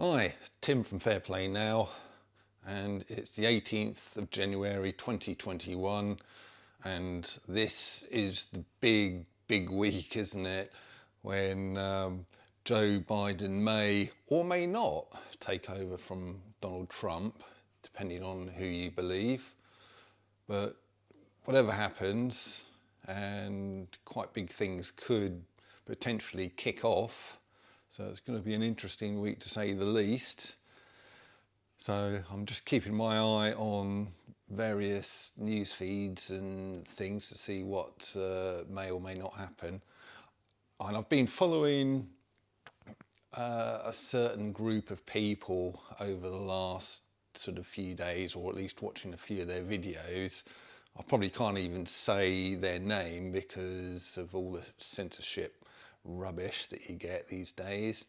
Hi, Tim from Fairplay Now, and it's the 18th of January 2021, and this is the big week, isn't it, when Joe Biden may or may not take over from Donald Trump, depending on who you believe. But whatever happens, and quite big things could potentially kick off. So it's going to be an interesting week to say the least. So I'm just keeping my eye on various news feeds and things to see what may or may not happen. And I've been following a certain group of people over the last sort of few days, or at least watching a few of their videos. I probably can't even say their name because of all the censorship rubbish that you get these days.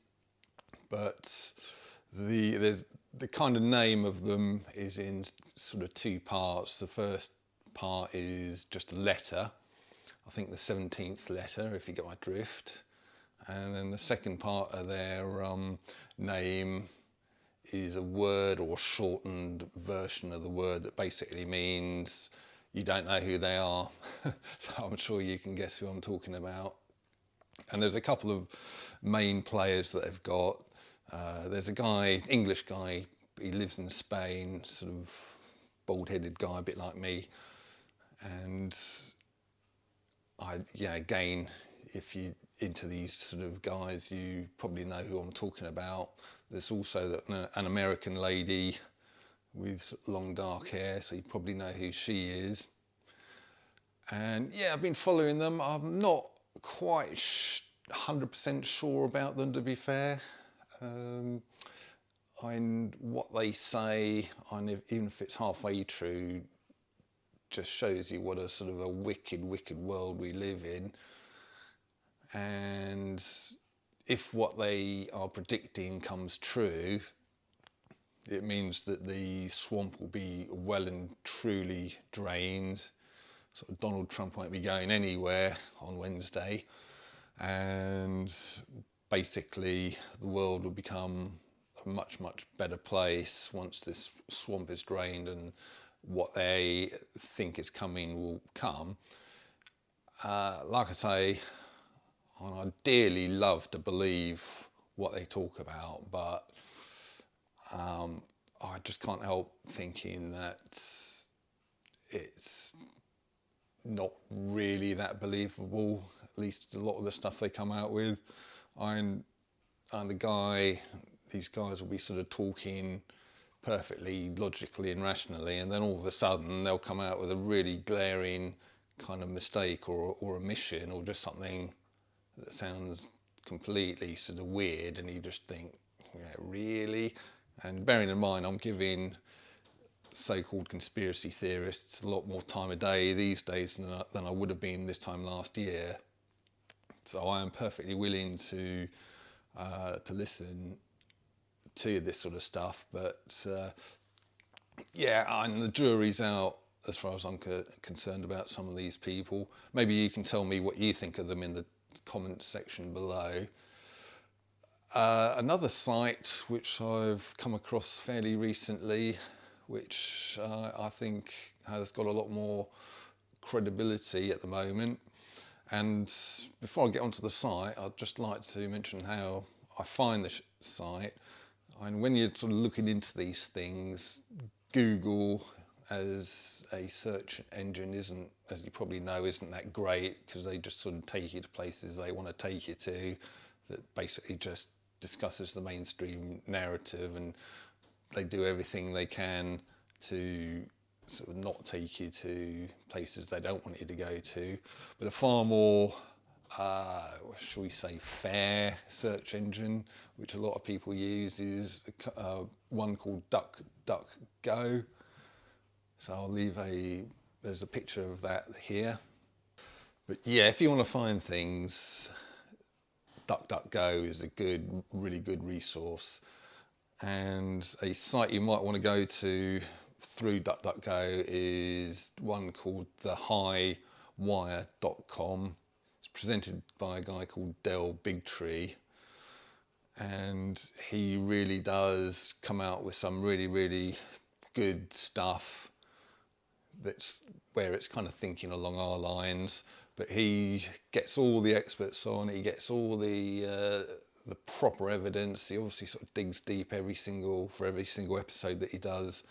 But the kind of name of them is in sort of two parts. The first part is just a letter, I think the 17th letter, if you get my drift. And then the second part of their name is a word or shortened version of the word that basically means you don't know who they are. So I'm sure you can guess who I'm talking about. And there's a couple of main players that they've got. There's a guy, English guy, he lives in Spain, sort of bald-headed guy, a bit like me. And again, if you're into these sort of guys, you probably know who I'm talking about. There's also an American lady with long dark hair, so you probably know who she is. And yeah, I've been following them. I'm not quite 100% sure about them, to be fair. And what they say, even if it's halfway true, just shows you what a sort of a wicked world we live in. And if what they are predicting comes true, it means that the swamp will be well and truly drained. So Donald Trump won't be going anywhere on Wednesday, and basically the world will become a much better place once this swamp is drained and what they think is coming will come. Like I say, I dearly love to believe what they talk about, but I just can't help thinking that it's not really that believable, at least a lot of the stuff they come out with. And these guys will be sort of talking perfectly logically and rationally, and then all of a sudden they'll come out with a really glaring kind of mistake or omission, or just something that sounds completely sort of weird, and you just think, yeah, really? And bearing in mind, I'm giving so-called conspiracy theorists a lot more time of day these days than I would have been this time last year. So I am perfectly willing to listen to this sort of stuff, but yeah, and the jury's out as far as I'm concerned about some of these people. Maybe you can tell me what you think of them in the comments section below. Another site which I've come across fairly recently, which I think has got a lot more credibility at the moment. And before I get onto the site, I'd just like to mention how I find the site. And when you're sort of looking into these things, Google as a search engine isn't, as you probably know, isn't that great, because they just sort of take you to places they want to take you to, that basically just discusses the mainstream narrative, and they do everything they can to sort of not take you to places they don't want you to go to. But a far more, shall we say, fair search engine, which a lot of people use, is one called DuckDuckGo. So I'll leave there's a picture of that here. But yeah, if you want to find things, DuckDuckGo is a really good resource. And a site you might want to go to through DuckDuckGo is one called thehighwire.com. It's presented by a guy called Del Bigtree. and he really does come out with some really, really good stuff that's where it's kind of thinking along our lines, but he gets all the experts on, he gets all the proper evidence. He obviously sort of digs deep for every single episode that he does,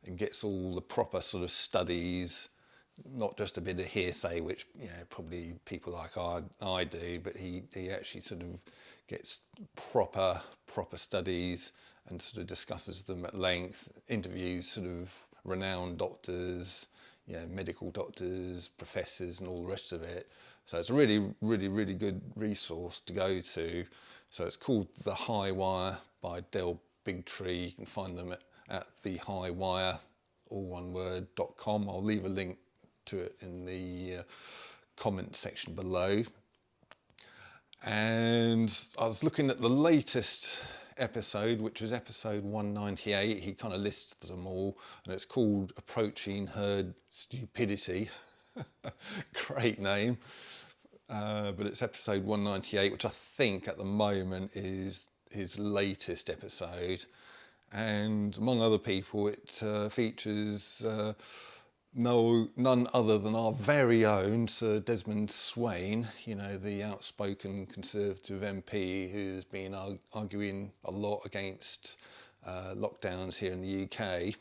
and gets all the proper sort of studies, not just a bit of hearsay, which probably people like I do, but he actually sort of gets proper studies and sort of discusses them at length, interviews sort of renowned doctors, medical doctors, professors, and all the rest of it. So it's a really, really, really good resource to go to. So it's called The High Wire by Del Bigtree. You can find them at thehighwire, all one word.com. I'll leave a link to it in the comment section below. And I was looking at the latest episode, which was episode 198. He kind of lists them all, and it's called Approaching Herd Stupidity. Great name. But it's episode 198, which I think at the moment is his latest episode. And among other people, it features none other than our very own Sir Desmond Swayne, the outspoken Conservative MP who's been arguing a lot against lockdowns here in the UK.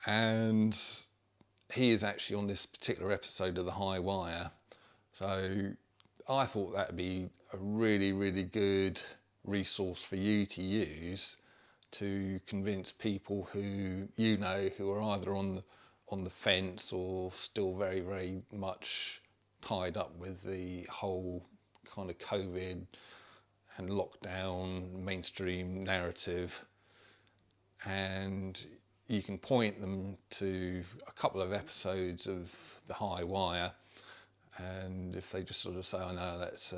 And he is actually on this particular episode of The High Wire. So I thought that would be a really, really good resource for you to use to convince people who who are either on the fence or still very, very much tied up with the whole kind of COVID and lockdown mainstream narrative. And you can point them to a couple of episodes of The High Wire, and if they just sort of say, "Oh no, that's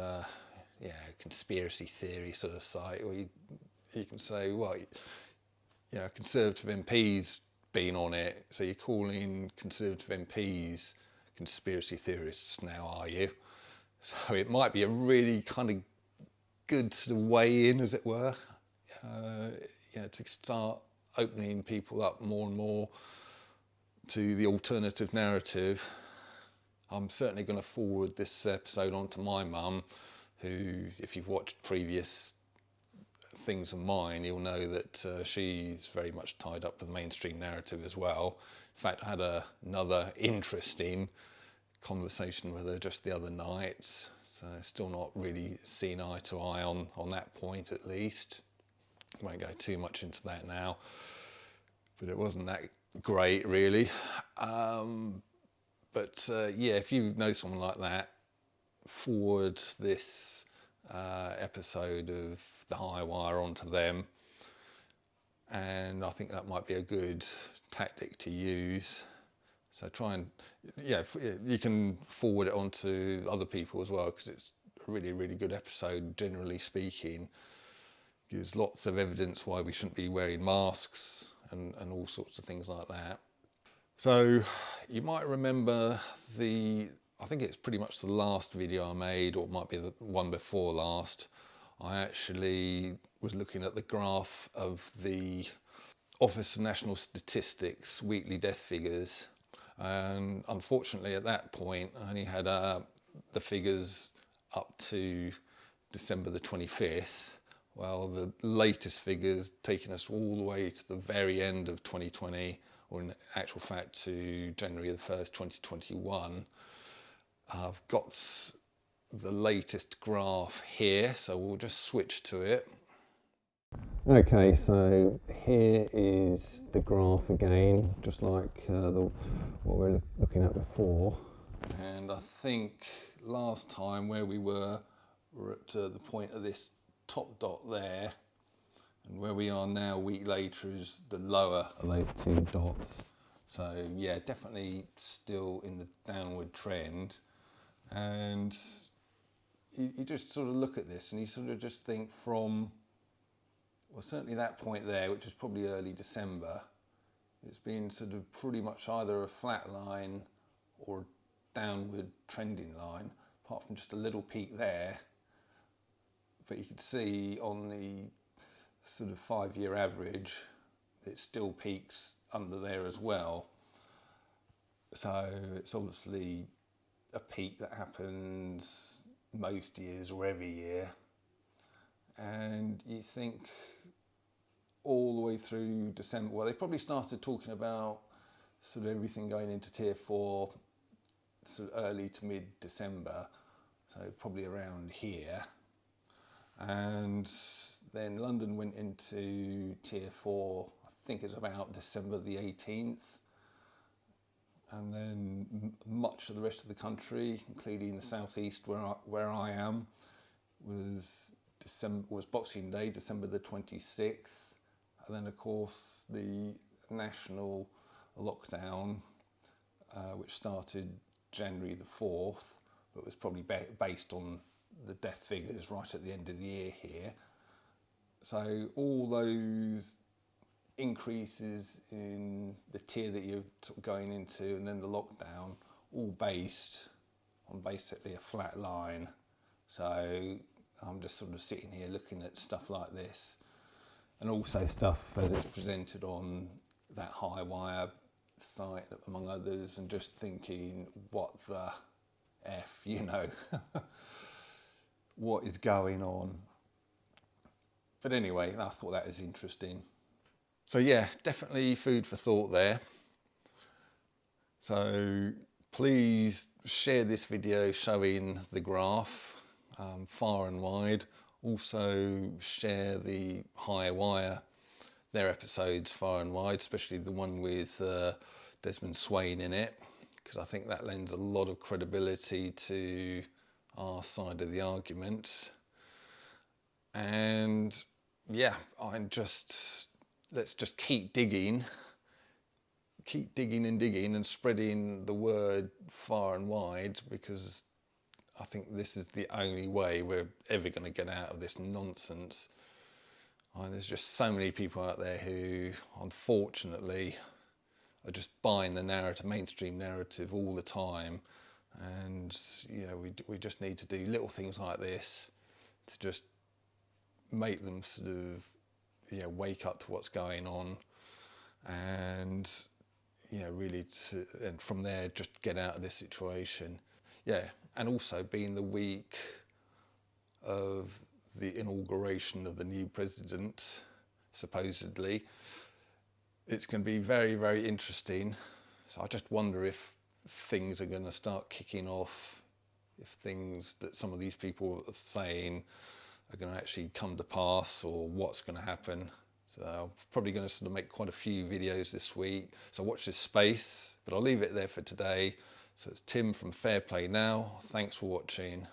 conspiracy theory sort of site," or you can say, "Well, Conservative MPs been on it, so you're calling Conservative MPs conspiracy theorists now, are you?" So it might be a really kind of good sort of way in, as it were, to start opening people up more and more to the alternative narrative. I'm certainly going to forward this episode on to my mum, who, if you've watched previous things of mine, you'll know that she's very much tied up with the mainstream narrative as well. In fact, I had another interesting conversation with her just the other night, so still not really seeing eye to eye on that point, at least. I won't go too much into that now, but it wasn't that great, really. But if you know someone like that, forward this episode of The High Wire onto them, and I think that might be a good tactic to use. So try and you can forward it on to other people as well, because it's a really, really good episode, generally speaking. Gives lots of evidence why we shouldn't be wearing masks and all sorts of things like that. So you might remember I think it's pretty much the last video I made, or it might be the one before last. I actually was looking at the graph of the Office of National Statistics weekly death figures, and unfortunately at that point I only had the figures up to December the 25th. Well, the latest figures taking us all the way to the very end of 2020, or in actual fact to January the 1st, 2021. I've got the latest graph here, so we'll just switch to it. Okay, so here is the graph again, just like what we were looking at before. And I think last time where we were at the point of this top dot there, and where we are now a week later is the lower of those two dots. So yeah, definitely still in the downward trend. And you just sort of look at this and you sort of just think from, well, certainly that point there, which is probably early December, it's been sort of pretty much either a flat line or a downward trending line, apart from just a little peak there. but you could see on the sort of 5-year average, it still peaks under there as well. So it's obviously a peak that happens most years or every year. And you think all the way through December, well, they probably started talking about sort of everything going into tier 4 sort of early to mid-December, so probably around here. And then London went into tier 4, I think it's about December the 18th. And then much of the rest of the country, including the southeast where I am, was Boxing Day, December the 26th. And then of course the national lockdown, which started January the 4th, but was probably based on the death figures right at the end of the year here. So all those increases in the tier that you're going into and then the lockdown, all based on basically a flat line. So I'm just sort of sitting here looking at stuff like this, and also stuff as it's presented on that Highwire site among others, and just thinking, what the F, you know, what is going on? But anyway, I thought that was interesting. So yeah, definitely food for thought there. So please share this video showing the graph far and wide. Also share the Highwire, their episodes far and wide, especially the one with Desmond Swayne in it, because I think that lends a lot of credibility to our side of the argument. And yeah, let's just keep digging and digging and spreading the word far and wide, because I think this is the only way we're ever going to get out of this nonsense. There's just so many people out there who, unfortunately, are just buying the narrative, mainstream narrative all the time. And, you know, we just need to do little things like this to just make them sort of, you know, wake up to what's going on, and, you know, really and from there just get out of this situation. Yeah, and also being the week of the inauguration of the new president, supposedly, it's going to be very, very interesting. So I just wonder if things are going to start kicking off, if things that some of these people are saying are going to actually come to pass, or what's going to happen. So I'm probably going to sort of make quite a few videos this week, so watch this space, but I'll leave it there for today. So it's Tim from Fair Play Now. Thanks for watching.